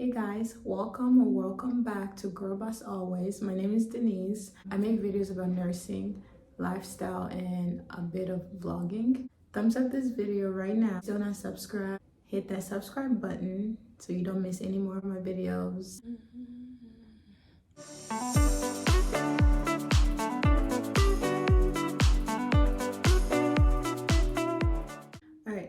Hey guys, welcome back to Girl Boss Always. My name is Denise. I make videos about nursing, lifestyle, and a bit of vlogging. Thumbs up this video right now. Still not subscribed? Hit that subscribe button so you don't miss any more of my videos.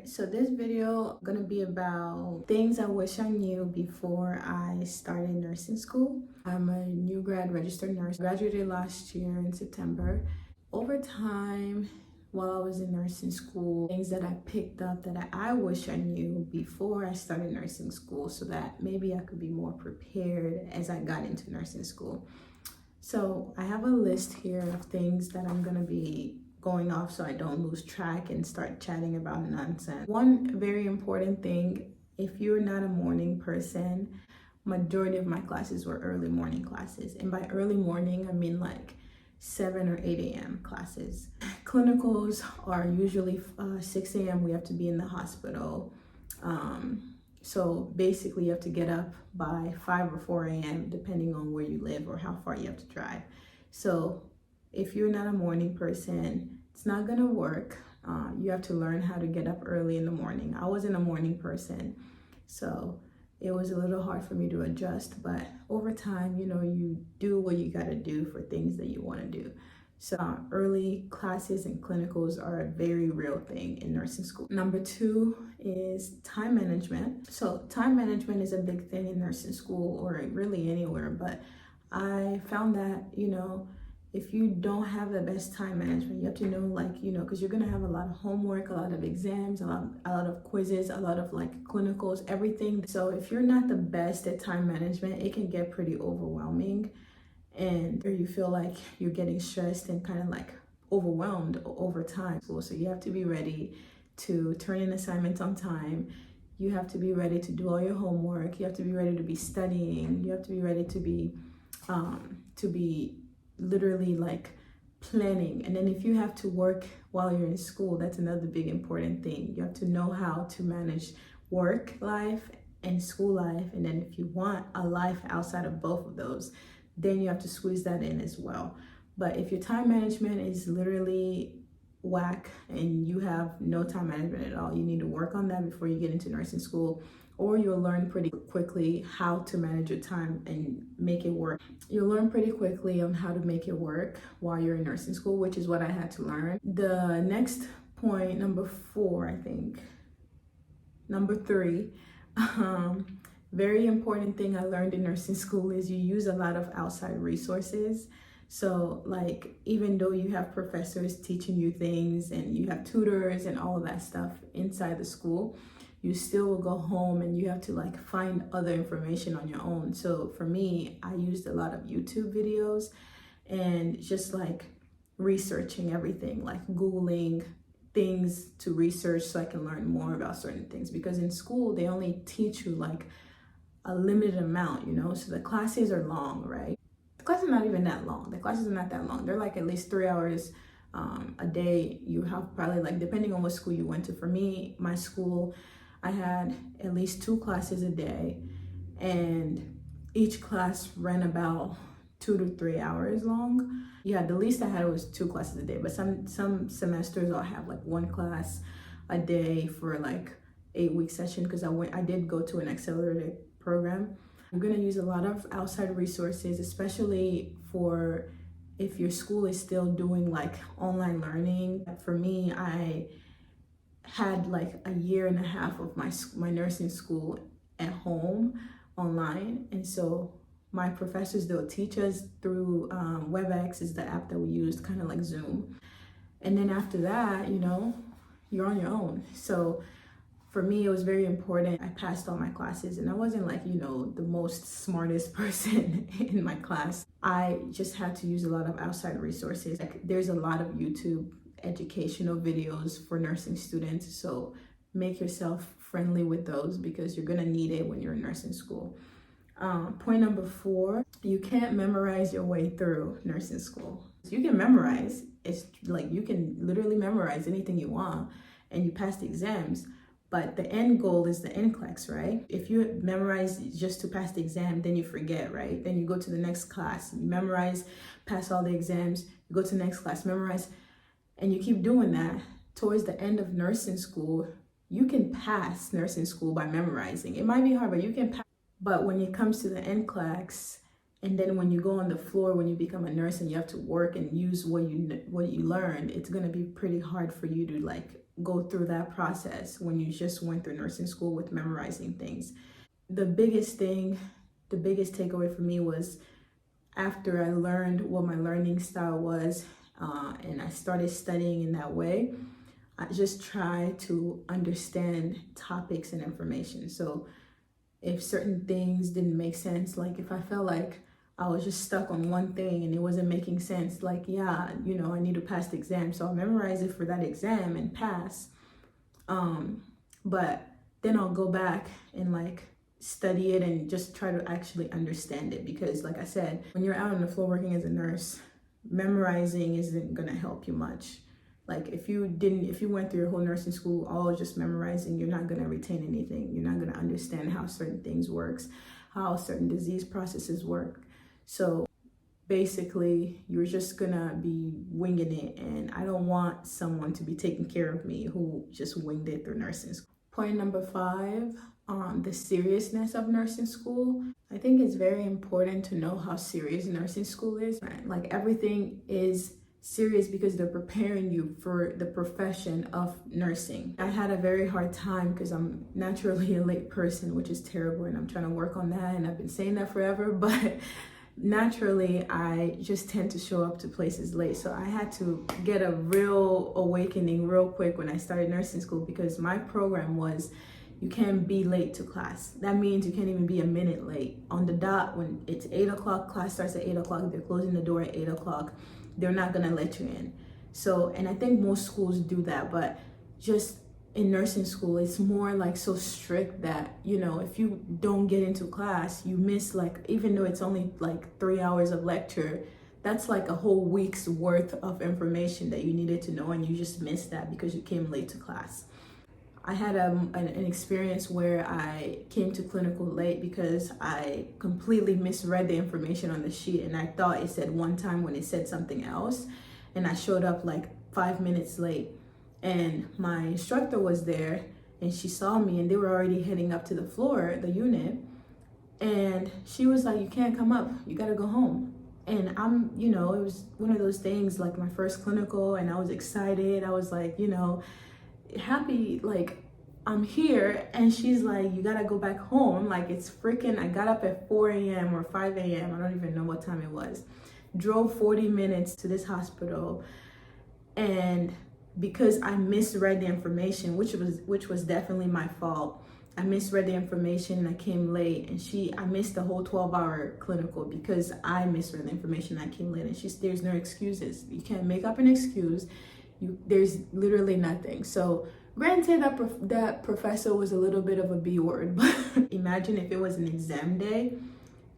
So this video gonna be about things I wish I knew before I started nursing school. I'm a new grad registered nurse, graduated last year in September. Over time, while I was in nursing school, things that I picked up that I wish I knew before I started nursing school so that maybe I could be more prepared as I got into nursing school. So I have a list here of things that I'm gonna be going off so I don't lose track and start chatting about nonsense. One very important thing, if you're not a morning person, majority of my classes were early morning classes. And by early morning, I mean like 7 or 8 a.m. classes. Clinicals are usually 6 a.m. We have to be in the hospital. So basically you have to get up by 5 or 4 a.m. depending on where you live or how far you have to drive. So if you're not a morning person, it's not gonna work. You have to learn how to get up early in the morning. I wasn't a morning person, so it was a little hard for me to adjust, but over time, you do what you gotta do for things that you wanna do. So early classes and clinicals are a very real thing in nursing school. Number 2 is time management. So time management is a big thing in nursing school or really anywhere, but I found that, if you don't have the best time management, you have to know, because you're gonna have a lot of homework, a lot of exams, a lot of quizzes, a lot of clinicals, everything. So if you're not the best at time management, it can get pretty overwhelming, and you feel like you're getting stressed and kind of overwhelmed over time. So you have to be ready to turn in assignments on time. You have to be ready to do all your homework. You have to be ready to be studying. You have to be ready to be literally planning. And then if you have to work while you're in school, that's another big important thing. You have to know how to manage work life and school life. And then if you want a life outside of both of those, then you have to squeeze that in as well. But if your time management is literally whack and you have no time management at all, you need to work on that before you get into nursing school, or you'll learn pretty quickly how to manage your time and make it work. You'll learn pretty quickly on how to make it work while you're in nursing school, which is what I had to learn. The next point, number 4, I think. Number 3, very important thing I learned in nursing school is you use a lot of outside resources. So even though you have professors teaching you things and you have tutors and all of that stuff inside the school, you still will go home and you have to find other information on your own. So for me, I used a lot of YouTube videos and just researching everything, Googling things to research so I can learn more about certain things. Because in school, they only teach you a limited amount, so the classes are long, right? The classes are not even that long. The classes are not that long. They're at least 3 hours a day. You have probably depending on what school you went to. For me, my school, I had at least 2 classes a day, and each class ran about 2 to 3 hours long. Yeah, the least I had was 2 classes a day, but some semesters I'll have 1 class a day for 8-week session, because I did go to an accelerated program. You're gonna use a lot of outside resources, especially for if your school is still doing online learning. For me, I had a year and a half of my nursing school at home online, and so my professors, they'll teach us through WebEx is the app that we used, kind of like Zoom, and then after that, you're on your own. So for me, it was very important. I passed all my classes, and I wasn't the most smartest person in my class. I just had to use a lot of outside resources. There's a lot of YouTube educational videos for nursing students, so make yourself friendly with those because you're gonna need it when you're in nursing school. Point number 4, you can't memorize your way through nursing school. You can memorize, it's you can literally memorize anything you want and you pass the exams, but the end goal is the NCLEX, right? If you memorize just to pass the exam, then you forget, right? Then you go to the next class, you memorize, pass all the exams, you go to the next class, memorize, and you keep doing that. Towards the end of nursing school, you can pass nursing school by memorizing. It might be hard, but you can pass. But when it comes to the NCLEX, and then when you go on the floor, when you become a nurse and you have to work and use what you learned, it's gonna be pretty hard for you to like go through that process when you just went through nursing school with memorizing things. The biggest takeaway for me was after I learned what my learning style was, and I started studying in that way, I just try to understand topics and information. So if certain things didn't make sense, like if I felt like I was just stuck on one thing and it wasn't making sense, like, yeah, you know, I need to pass the exam, so I'll memorize it for that exam and pass. But then I'll go back and like study it and just try to actually understand it, because like I said, when you're out on the floor working as a nurse, memorizing isn't gonna help you much. Like if you went through your whole nursing school all just memorizing, you're not gonna retain anything. You're not gonna understand how certain things works, how certain disease processes work. So basically, you're just gonna be winging it, and I don't want someone to be taking care of me who just winged it through nursing school. Point number 5, the seriousness of nursing school. I think it's very important to know how serious nursing school is. Right? Like everything is serious because they're preparing you for the profession of nursing. I had a very hard time because I'm naturally a late person, which is terrible, and I'm trying to work on that, and I've been saying that forever, but naturally I just tend to show up to places late. So I had to get a real awakening real quick when I started nursing school, because my program was you can't be late to class. That means you can't even be a minute late. On the dot, when it's 8 o'clock, class starts at 8 o'clock, they're closing the door at 8 o'clock, they're not gonna let you in. So, and I think most schools do that, but just in nursing school, it's more like so strict that, you know, if you don't get into class, you miss, like, even though it's only like 3 hours of lecture, that's like a whole week's worth of information that you needed to know, and you just missed that because you came late to class. I had an experience where I came to clinical late because I completely misread the information on the sheet, and I thought it said one time when it said something else, and I showed up like 5 minutes late, and my instructor was there and she saw me, and they were already heading up to the floor, the unit, and she was like, "You can't come up, you gotta go home." And I'm, you know, it was one of those things, like my first clinical, and I was excited. I was like, you know, happy, like I'm here, and she's like, "You gotta go back home." Like it's freaking, I got up at 4 a.m. or 5 a.m. I don't even know what time it was. Drove 40 minutes to this hospital, and because I misread the information, which was definitely my fault. I misread the information and I came late, and I missed the whole 12-hour clinical because I misread the information and I came late. And there's no excuses. You can't make up an excuse. There's literally nothing. So granted, that professor was a little bit of a B word, but imagine if it was an exam day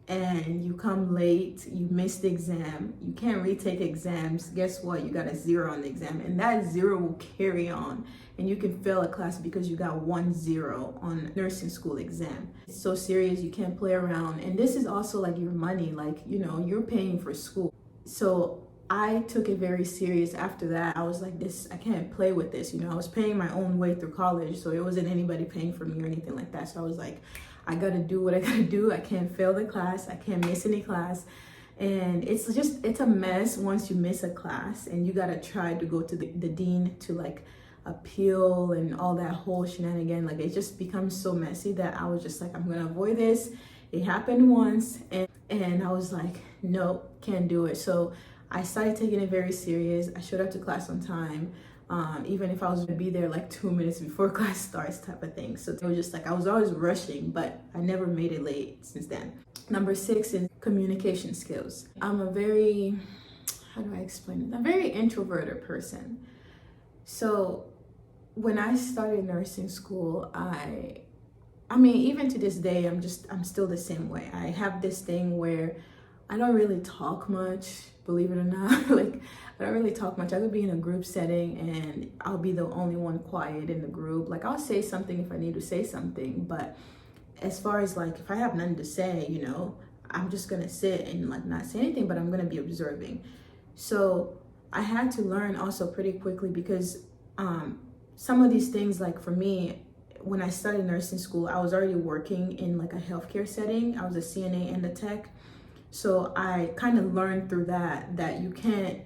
and you come late, you miss the exam, you can't retake exams. Guess what? You got a 0 on the exam, and that 0 will carry on, and you can fail a class because you got 1 0 on nursing school exam. It's so serious, you can't play around. And this is also like your money, like, you know, you're paying for school. So I took it very serious after that. I was like, I can't play with this. You know, I was paying my own way through college, so it wasn't anybody paying for me or anything like that. So I was like, I gotta do what I gotta do. I can't fail the class. I can't miss any class. And it's a mess once you miss a class, and you gotta try to go to the dean to like appeal and all that whole shenanigan. Like it just becomes so messy that I was just like, I'm gonna avoid this. It happened once, and I was like, nope, can't do it. So I started taking it very serious. I showed up to class on time, even if I was gonna be there like 2 minutes before class starts, type of thing. So it was just like, I was always rushing, but I never made it late since then. Number 6 is communication skills. I'm a very, how do I explain it? I'm a very introverted person. So when I started nursing school, I mean, even to this day, I'm still the same way. I have this thing where I don't really talk much, believe it or not. Like, I don't really talk much. I could be in a group setting and I'll be the only one quiet in the group. Like, I'll say something if I need to say something, but as far as like, if I have nothing to say, you know, I'm just gonna sit and like not say anything, but I'm gonna be observing. So I had to learn also pretty quickly because some of these things, like for me, when I started nursing school, I was already working in like a healthcare setting. I was a CNA and a tech. So I kind of learned through that you can't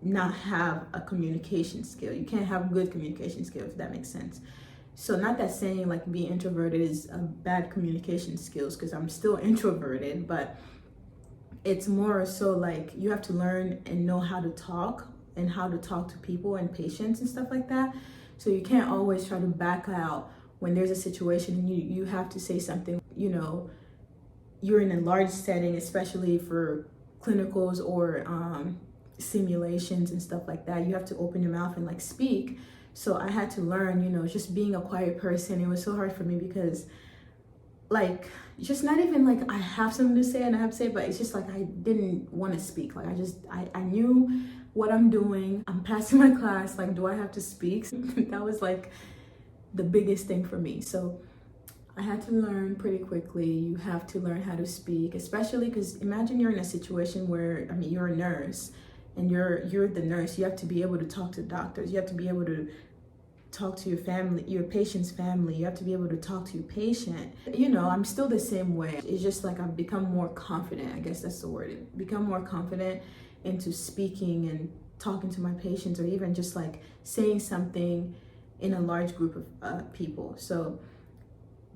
not have a communication skill. You can't have good communication skills, if that makes sense. So not that saying like being introverted is a bad communication skills, because I'm still introverted, but it's more so like you have to learn and know how to talk and how to talk to people and patients and stuff like that. So you can't always try to back out when there's a situation and you have to say something. You know, you're in a large setting, especially for clinicals or simulations and stuff like that. You have to open your mouth and like speak. So I had to learn, you know, just being a quiet person. It was so hard for me because like, just not even like I have something to say and I have to say, but it's just like I didn't want to speak. Like I knew what I'm doing. I'm passing my class. Like, do I have to speak? That was like the biggest thing for me. So I had to learn pretty quickly. You have to learn how to speak, especially because imagine you're in a situation where, I mean, you're a nurse and you're the nurse. You have to be able to talk to doctors. You have to be able to talk to your family, your patient's family. You have to be able to talk to your patient. You know, I'm still the same way. It's just like I've become more confident. I guess that's the word. Become more confident into speaking and talking to my patients, or even just like saying something in a large group of people. So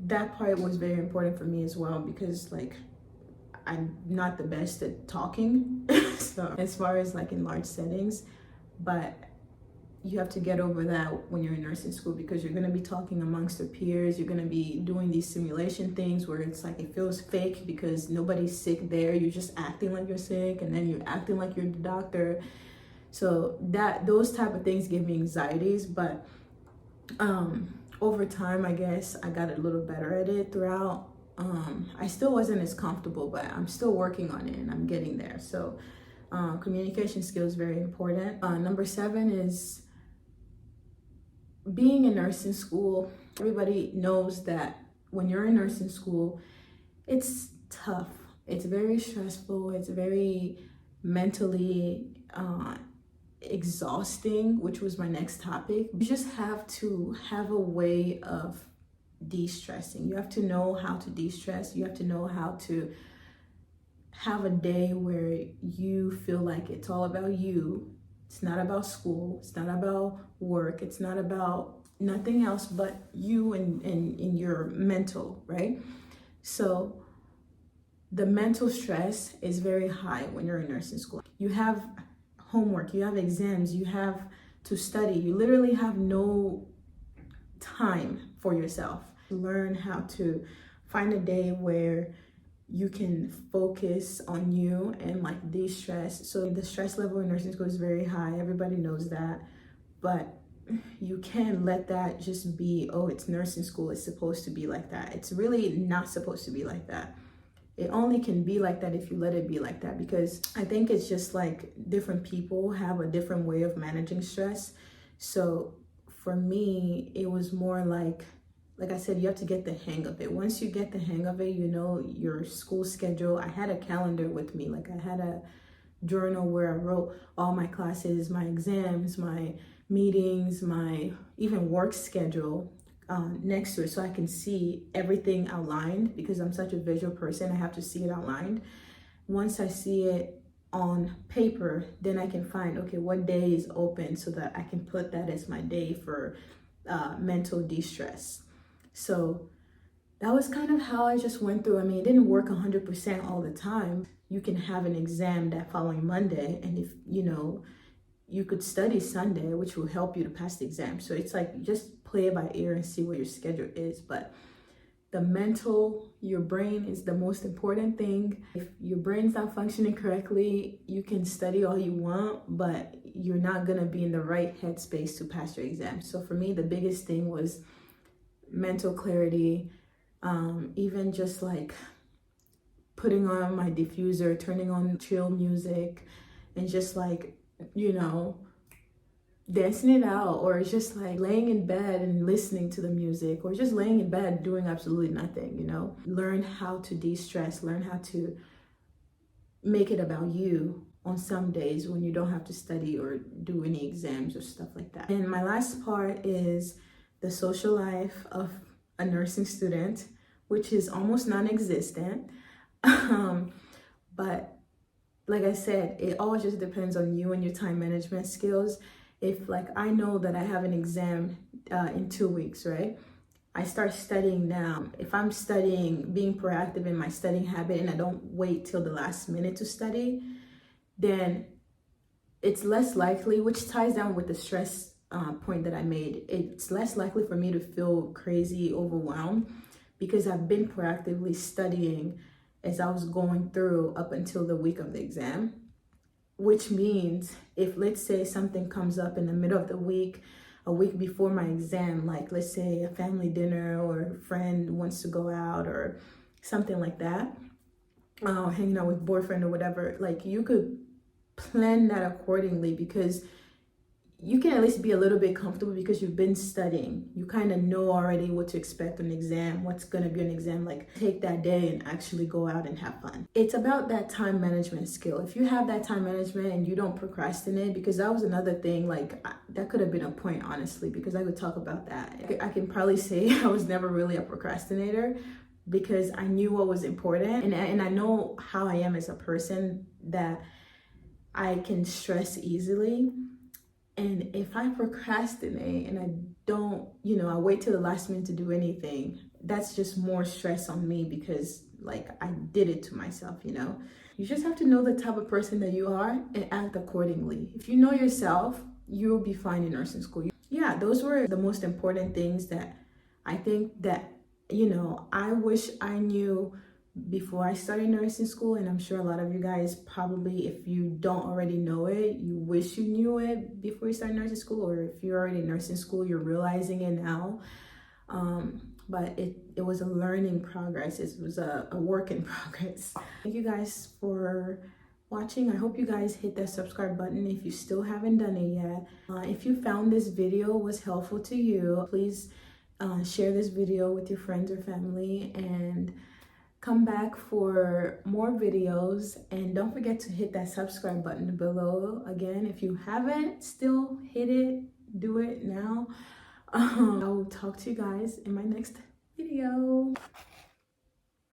that part was very important for me as well, because like I'm not the best at talking. So as far as like in large settings, but you have to get over that when you're in nursing school, because you're going to be talking amongst your peers. You're going to be doing these simulation things where it's like it feels fake because nobody's sick there. You're just acting like you're sick, and then you're acting like you're the doctor. So those type of things give me anxieties, but over time, I guess I got a little better at it throughout. I still wasn't as comfortable, but I'm still working on it and I'm getting there. So communication skills very important. Number 7 is being in nursing school. Everybody knows that when you're in nursing school, it's tough. It's very stressful. It's very mentally exhausting, which was my next topic. You just have to have a way of de-stressing. You have to know how to de-stress. You have to know how to have a day where you feel like it's all about you. It's not about school. It's not about work. It's not about nothing else but you and your mental, right? So the mental stress is very high when you're in nursing school. You have homework, you have exams, you have to study. You literally have no time for yourself. Learn how to find a day where you can focus on you and like de-stress. So the stress level in nursing school is very high. Everybody knows that, but you can't let that just be, oh, it's nursing school, it's supposed to be like that. It's really not supposed to be like that. It only can be like that if you let it be like that, because I think it's just like different people have a different way of managing stress. So for me, it was more like I said, you have to get the hang of it. Once you get the hang of it, you know your school schedule. I had a calendar with me. Like I had a journal where I wrote all my classes, my exams, my meetings, my even work schedule next to it, so I can see everything outlined, because I'm such a visual person. I have to see it outlined. Once I see it on paper, then I can find, okay, what day is open, so that I can put that as my day for mental de-stress. So that was kind of how I just went through. I mean, it didn't work 100% all the time. You can have an exam that following Monday, and if you could study Sunday, which will help you to pass the exam. So it's like, just play it by ear and see what your schedule is. But the mental, your brain is the most important thing. If your brain's not functioning correctly, you can study all you want, but you're not gonna be in the right headspace to pass your exam. So for me, the biggest thing was mental clarity, even just like putting on my diffuser, turning on chill music, and just like, you know, dancing it out, or just like laying in bed and listening to the music, or just laying in bed doing absolutely nothing, you know. Learn how to de-stress, learn how to make it about you on some days when you don't have to study or do any exams or stuff like that. And my last part is the social life of a nursing student, which is almost non-existent. But like I said, it all just depends on you and your time management skills. If like I know that I have an exam in 2 weeks, right? I start studying now. If I'm studying, being proactive in my studying habit, and I don't wait till the last minute to study, then it's less likely, which ties down with the stress point that I made. It's less likely for me to feel crazy overwhelmed because I've been proactively studying as I was going through up until the week of the exam. Which means if, let's say, something comes up in the middle of the week, a week before my exam, like let's say a family dinner or a friend wants to go out or something like that, hanging out with boyfriend or whatever, like you could plan that accordingly, because you can at least be a little bit comfortable because you've been studying. You kind of know already what to expect on an exam, what's going to be an exam. Like take that day and actually go out and have fun. It's about that time management skill. If you have that time management and you don't procrastinate, because that was another thing, like that could have been a point, honestly, because I could talk about that. I can probably say I was never really a procrastinator because I knew what was important, and I know how I am as a person, that I can stress easily. And if I procrastinate and I don't, you know, I wait till the last minute to do anything, that's just more stress on me because like I did it to myself, you know. You just have to know the type of person that you are and act accordingly. If you know yourself, you'll be fine in nursing school. Yeah, those were the most important things that I think that, you know, I wish I knew before I started nursing school. And I'm sure a lot of you guys probably, if you don't already know it, you wish you knew it before you started nursing school, or if you're already in nursing school, you're realizing it now. But it was a learning progress. It was a work in progress. Thank you guys for watching. I hope you guys hit that subscribe button if you still haven't done it yet. If you found this video was helpful to you, please share this video with your friends or family, and come back for more videos. And don't forget to hit that subscribe button below. Again, if you haven't still hit it, do it now. I will talk to you guys in my next video.